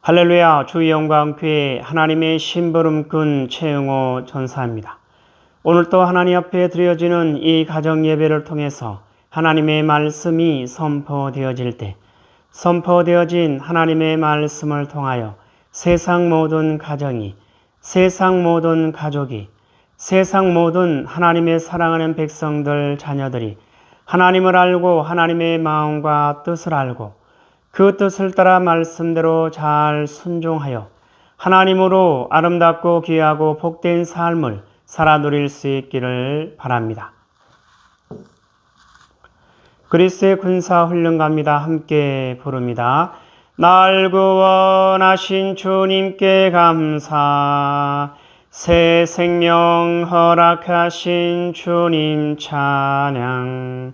할렐루야. 주 영광교회 하나님의 심부름꾼 최영호 전사입니다. 오늘도 하나님 앞에 드려지는 이 가정 예배를 통해서 하나님의 말씀이 선포되어질 때 선포되어진 하나님의 말씀을 통하여 세상 모든 가정이, 세상 모든 가족이, 세상 모든 하나님의 사랑하는 백성들 자녀들이 하나님을 알고 하나님의 마음과 뜻을 알고 그 뜻을 따라 말씀대로 잘 순종하여 하나님으로 아름답고 귀하고 복된 삶을 살아 누릴 수 있기를 바랍니다. 그리스도의 군사 훈련가입니다. 함께 부릅니다. 날 구원하신 주님께 감사, 새 생명 허락하신 주님 찬양,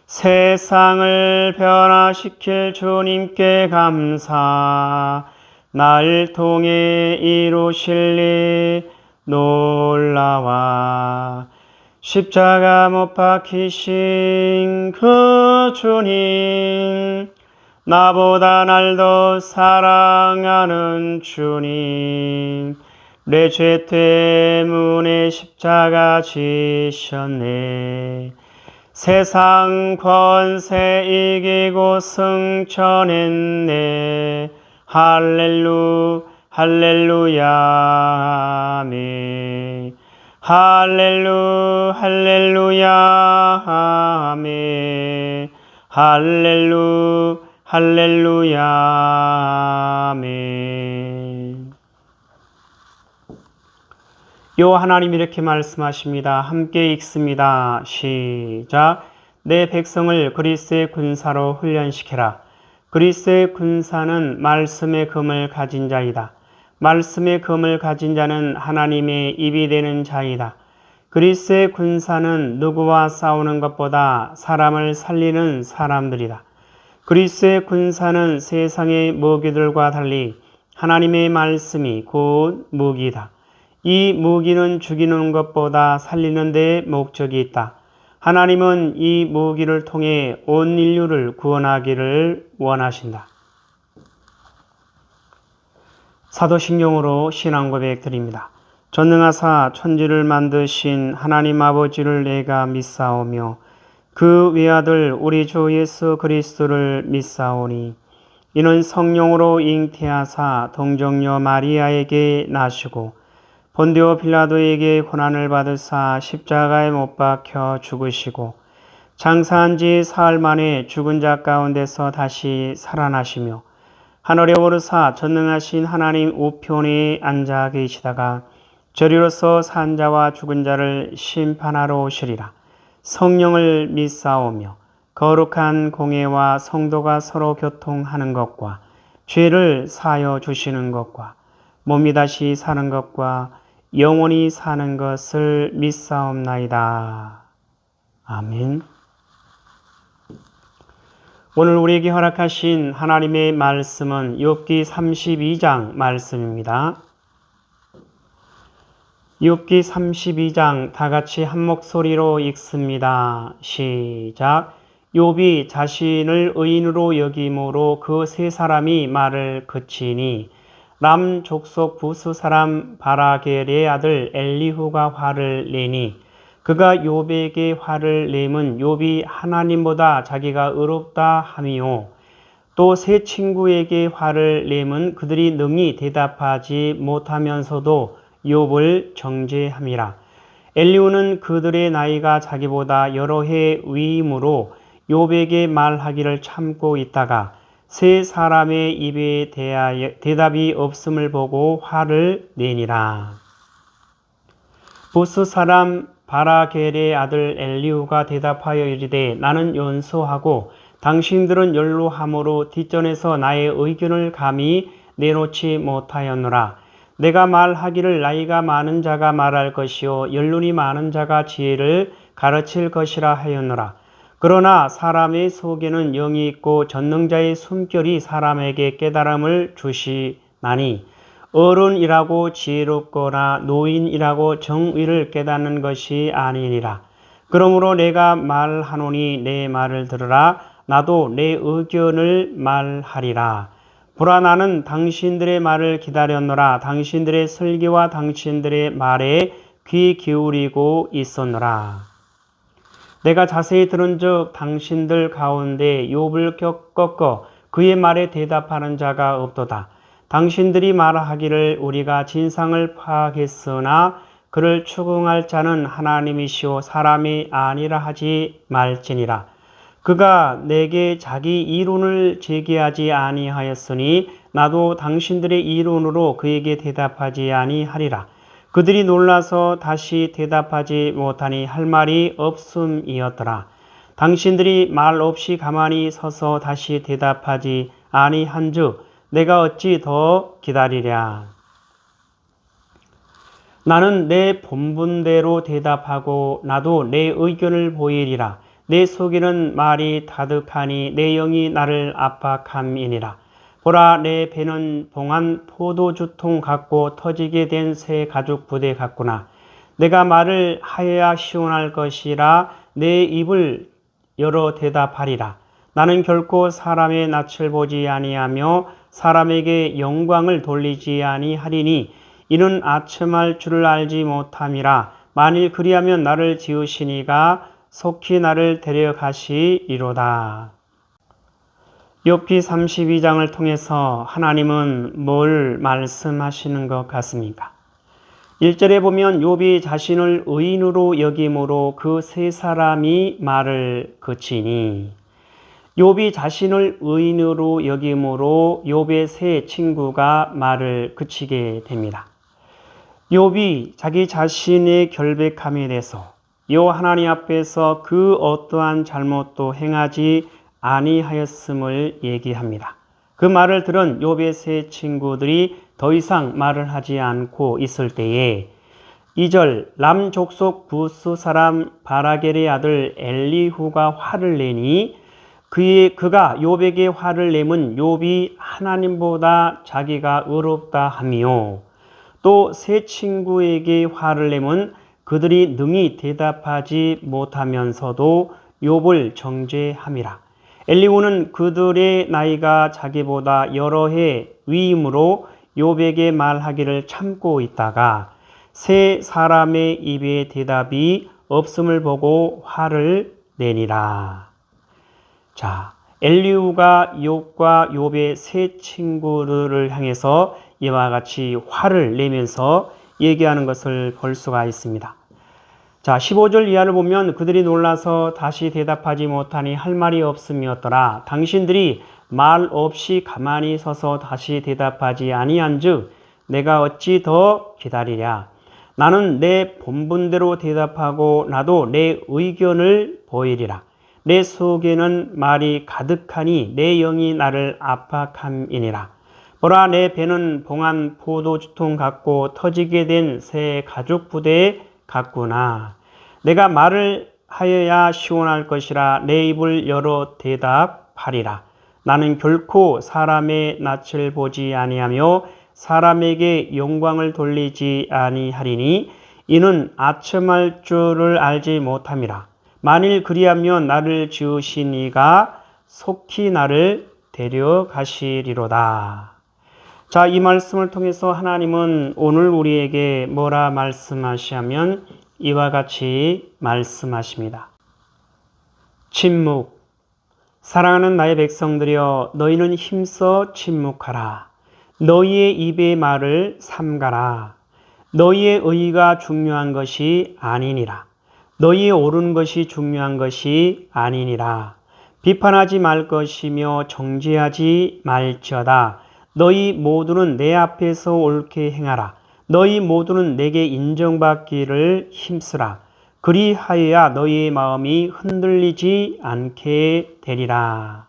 세상을 변화시킬 주님께 감사, 날 통해 이루실 일 놀라와 십자가 못 박히신 그 주님, 나보다 날 더 사랑하는 주님, 내 죄 때문에 십자가 지셨네. 세상 권세 이기고 승천했네. 할렐루야 아멘. 할렐루야 아멘. 할렐루야 아멘. 요 하나님 이렇게 말씀하십니다. 함께 읽습니다. 시작. 내 백성을 그리스도의 군사로 훈련시켜라. 그리스도의 군사는 말씀의 금을 가진 자이다. 말씀의 금을 가진 자는 하나님의 입이 되는 자이다. 그리스도의 군사는 누구와 싸우는 것보다 사람을 살리는 사람들이다. 그리스도의 군사는 세상의 무기들과 달리 하나님의 말씀이 곧 무기이다. 이 무기는 죽이는 것보다 살리는 데 목적이 있다. 하나님은 이 무기를 통해 온 인류를 구원하기를 원하신다. 사도신경으로 신앙고백 드립니다. 전능하사 천지를 만드신 하나님 아버지를 내가 믿사오며 그 외아들 우리 주 예수 그리스도를 믿사오니 이는 성령으로 잉태하사 동정녀 마리아에게 나시고 본디오 빌라도에게 고난을 받으사 십자가에 못 박혀 죽으시고 장사한 지 사흘 만에 죽은 자 가운데서 다시 살아나시며 하늘에 오르사 전능하신 하나님 우편에 앉아 계시다가 저리로서 산 자와 죽은 자를 심판하러 오시리라. 성령을 믿사오며 거룩한 공예와 성도가 서로 교통하는 것과 죄를 사하여 주시는 것과 몸이 다시 사는 것과 영원히 사는 것을 믿사옵나이다. 아멘. 오늘 우리에게 허락하신 하나님의 말씀은 욥기 32장 말씀입니다. 욥기 32장 다 같이 한 목소리로 읽습니다. 시작. 욥이 자신을 의인으로 여김으로 그 세 사람이 말을 그치니 람 족속 부스 사람 바라겔의 아들 엘리후가 화를 내니 그가 욥에게 화를 내면 욥이 하나님보다 자기가 의롭다 함이요 또 세 친구에게 화를 내면 그들이 능히 대답하지 못하면서도 욥을 정죄함이라. 엘리후는 그들의 나이가 자기보다 여러 해 위이므로 욥에게 말하기를 참고 있다가 세 사람의 입에 대답이 없음을 보고 화를 내니라. 부스 사람 바라겔의 아들 엘리후가 대답하여 이르되 나는 연소하고 당신들은 연로함으로 뒷전에서 나의 의견을 감히 내놓지 못하였노라. 내가 말하기를 나이가 많은 자가 말할 것이요 연륜이 많은 자가 지혜를 가르칠 것이라 하였노라. 그러나 사람의 속에는 영이 있고 전능자의 숨결이 사람에게 깨달음을 주시나니 어른이라고 지혜롭거나 노인이라고 정의를 깨닫는 것이 아니니라. 그러므로 내가 말하노니 내 말을 들으라. 나도 내 의견을 말하리라. 보라, 나는 당신들의 말을 기다렸노라. 당신들의 설교와 당신들의 말에 귀 기울이고 있었노라. 내가 자세히 들은즉 당신들 가운데 욥을 꺾어 그의 말에 대답하는 자가 없도다. 당신들이 말하기를 우리가 진상을 파악했으나 그를 추궁할 자는 하나님이시오 사람이 아니라 하지 말지니라. 그가 내게 자기 이론을 제기하지 아니하였으니 나도 당신들의 이론으로 그에게 대답하지 아니하리라. 그들이 놀라서 다시 대답하지 못하니 할 말이 없음이었더라. 당신들이 말 없이 가만히 서서 다시 대답하지 아니한즉 내가 어찌 더 기다리랴. 나는 내 본분대로 대답하고 나도 내 의견을 보이리라. 내 속에는 말이 다득하니 내 영이 나를 압박함이니라. 보라, 내 배는 봉한 포도주통 같고 터지게 된 새 가죽 부대 같구나. 내가 말을 하여야 시원할 것이라 내 입을 열어 대답하리라. 나는 결코 사람의 낯을 보지 아니하며 사람에게 영광을 돌리지 아니하리니 이는 아첨할 줄을 알지 못함이라. 만일 그리하면 나를 지으시니가 속히 나를 데려가시리로다. 욥기 32장을 통해서 하나님은 뭘 말씀하시는 것 같습니까? 1절에 보면 욥이 자신을 의인으로 여김으로 그 세 사람이 말을 그치니, 욥이 자신을 의인으로 여김으로 욥의 세 친구가 말을 그치게 됩니다. 욥이 자기 자신의 결백함에 대해서 요 하나님 앞에서 그 어떠한 잘못도 행하지 아니하였음을 얘기합니다. 그 말을 들은 욥의 세 친구들이 더 이상 말을 하지 않고 있을 때에 2절 람 족속 부스 사람 바라겔의 아들 엘리후가 화를 내니 그가 욥에게 화를 내면 욥이 하나님보다 자기가 의롭다 하며 또 세 친구에게 화를 내면 그들이 능히 대답하지 못하면서도 욥을 정죄함이라. 엘리후는 그들의 나이가 자기보다 여러 해 위임으로 욥에게 말하기를 참고 있다가 세 사람의 입에 대답이 없음을 보고 화를 내니라. 자, 엘리후가 욥과 욥의 세 친구들을 향해서 이와 같이 화를 내면서 얘기하는 것을 볼 수가 있습니다. 자, 15절 이하를 보면 그들이 놀라서 다시 대답하지 못하니 할 말이 없음이었더라. 당신들이 말 없이 가만히 서서 다시 대답하지 아니한즉 내가 어찌 더 기다리랴. 나는 내 본분대로 대답하고 나도 내 의견을 보이리라. 내 속에는 말이 가득하니 내 영이 나를 압박함이니라. 보라, 내 배는 봉한 포도주통 같고 터지게 된 새 가죽 부대 같구나. 내가 말을 하여야 시원할 것이라 내 입을 열어 대답하리라. 나는 결코 사람의 낯을 보지 아니하며 사람에게 영광을 돌리지 아니하리니 이는 아첨할 줄을 알지 못함이라. 만일 그리하면 나를 지으신 이가 속히 나를 데려가시리로다. 자, 이 말씀을 통해서 하나님은 오늘 우리에게 뭐라 말씀하시냐면 이와 같이 말씀하십니다. 침묵. 사랑하는 나의 백성들이여, 너희는 힘써 침묵하라. 너희의 입의 말을 삼가라. 너희의 의의가 중요한 것이 아니니라. 너희의 옳은 것이 중요한 것이 아니니라. 비판하지 말 것이며 정죄하지 말지어다. 너희 모두는 내 앞에서 옳게 행하라. 너희 모두는 내게 인정받기를 힘쓰라. 그리하여야 너희의 마음이 흔들리지 않게 되리라.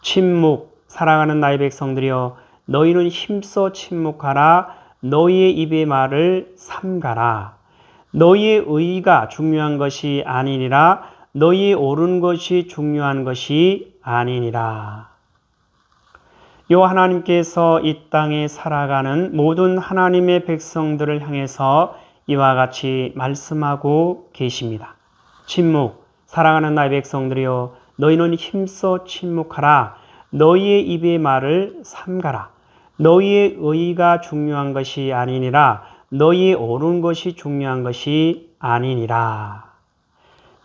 침묵. 사랑하는 나의 백성들이여, 너희는 힘써 침묵하라. 너희의 입의 말을 삼가라. 너희의 의의가 중요한 것이 아니니라. 너희의 옳은 것이 중요한 것이 아니니라. 요 하나님께서 이 땅에 살아가는 모든 하나님의 백성들을 향해서 이와 같이 말씀하고 계십니다. 침묵. 사랑하는 나의 백성들이여, 너희는 힘써 침묵하라. 너희의 입의 말을 삼가라. 너희의 의의가 중요한 것이 아니니라. 너희의 옳은 것이 중요한 것이 아니니라.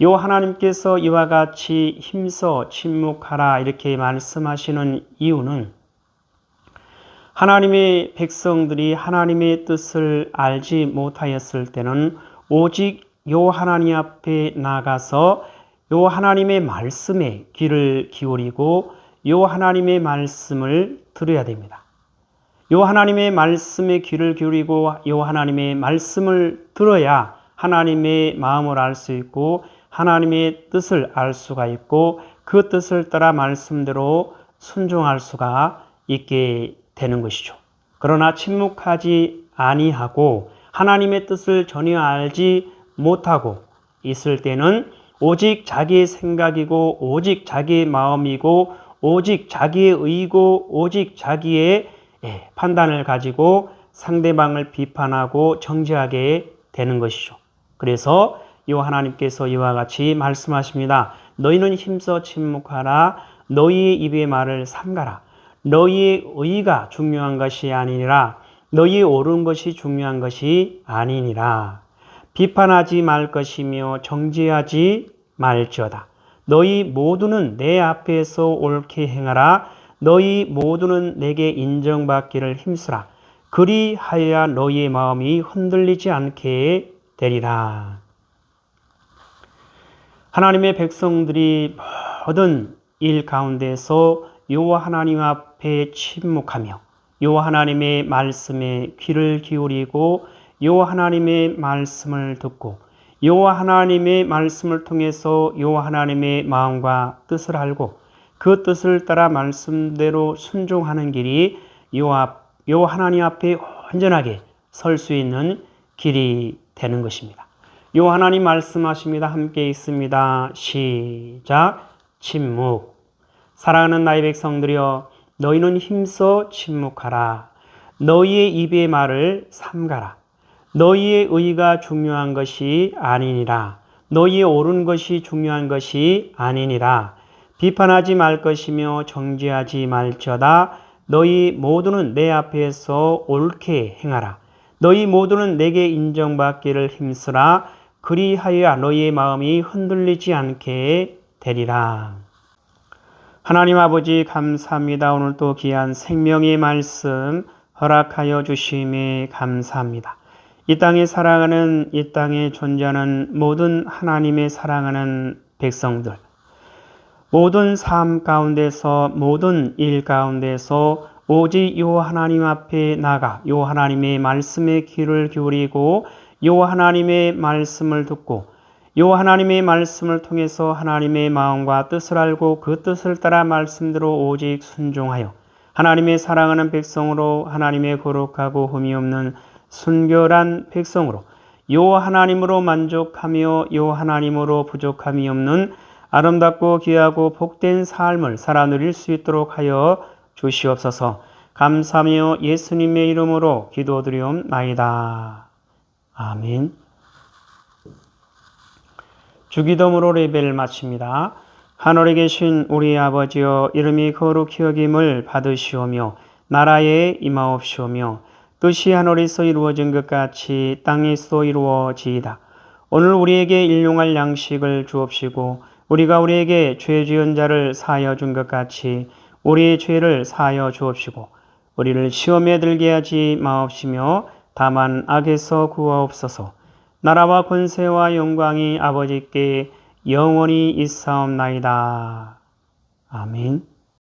요 하나님께서 이와 같이 힘써 침묵하라 이렇게 말씀하시는 이유는 하나님의 백성들이 하나님의 뜻을 알지 못하였을 때는 오직 요 하나님 앞에 나가서 요 하나님의 말씀에 귀를 기울이고 요 하나님의 말씀을 들어야 됩니다. 요 하나님의 말씀에 귀를 기울이고 요 하나님의 말씀을 들어야 하나님의 마음을 알 수 있고 하나님의 뜻을 알 수가 있고 그 뜻을 따라 말씀대로 순종할 수가 있게 되는 것이죠. 그러나 침묵하지 아니하고 하나님의 뜻을 전혀 알지 못하고 있을 때는 오직 자기의 생각이고 오직 자기의 마음이고 오직 자기의 의고 오직 자기의 판단을 가지고 상대방을 비판하고 정죄하게 되는 것이죠. 그래서 이 하나님께서 이와 같이 말씀하십니다. 너희는 힘써 침묵하라. 너희의 입의 말을 삼가라. 너희의 의가 중요한 것이 아니니라. 너희의 옳은 것이 중요한 것이 아니니라. 비판하지 말 것이며 정죄하지 말지어다. 너희 모두는 내 앞에서 옳게 행하라. 너희 모두는 내게 인정받기를 힘쓰라. 그리하여야 너희의 마음이 흔들리지 않게 되리라. 하나님의 백성들이 모든 일 가운데서 요 하나님 앞에 침묵하며 요 하나님의 말씀에 귀를 기울이고 요 하나님의 말씀을 듣고 요 하나님의 말씀을 통해서 요 하나님의 마음과 뜻을 알고 그 뜻을 따라 말씀대로 순종하는 길이 요 하나님 앞에 온전하게 설 수 있는 길이 되는 것입니다. 요 하나님 말씀하십니다. 함께 있습니다. 시작. 침묵. 사랑하는 나의 백성들이여, 너희는 힘써 침묵하라. 너희의 입의 말을 삼가라. 너희의 의가 중요한 것이 아니니라. 너희의 옳은 것이 중요한 것이 아니니라. 비판하지 말 것이며 정죄하지 말지어다. 너희 모두는 내 앞에서 옳게 행하라. 너희 모두는 내게 인정받기를 힘쓰라. 그리하여야 너희의 마음이 흔들리지 않게 되리라. 하나님 아버지 감사합니다. 오늘 또 귀한 생명의 말씀 허락하여 주심에 감사합니다. 이 땅에 살아가는 이 땅에 존재하는 모든 하나님의 사랑하는 백성들, 모든 삶 가운데서 모든 일 가운데서 오직 요 하나님 앞에 나가 요 하나님의 말씀에 귀를 기울이고 요 하나님의 말씀을 듣고 요 하나님의 말씀을 통해서 하나님의 마음과 뜻을 알고 그 뜻을 따라 말씀대로 오직 순종하여 하나님의 사랑하는 백성으로 하나님의 거룩하고 흠이 없는 순결한 백성으로 요 하나님으로 만족하며 요 하나님으로 부족함이 없는 아름답고 귀하고 복된 삶을 살아 누릴 수 있도록 하여 주시옵소서. 감사하며 예수님의 이름으로 기도드리옵나이다. 아멘. 주기도문으로 예배를 마칩니다. 하늘에 계신 우리 아버지여, 이름이 거룩히 여김을 받으시오며 나라에 임하옵시오며 뜻이 하늘에서 이루어진 것 같이 땅에서 이루어지이다. 오늘 우리에게 일용할 양식을 주옵시고 우리가 우리에게 죄 지은 자를 사하여 준 것 같이 우리의 죄를 사하여 주옵시고 우리를 시험에 들게 하지 마옵시며 다만 악에서 구하옵소서. 나라와 권세와 영광이 아버지께 영원히 있사옵나이다. 아멘.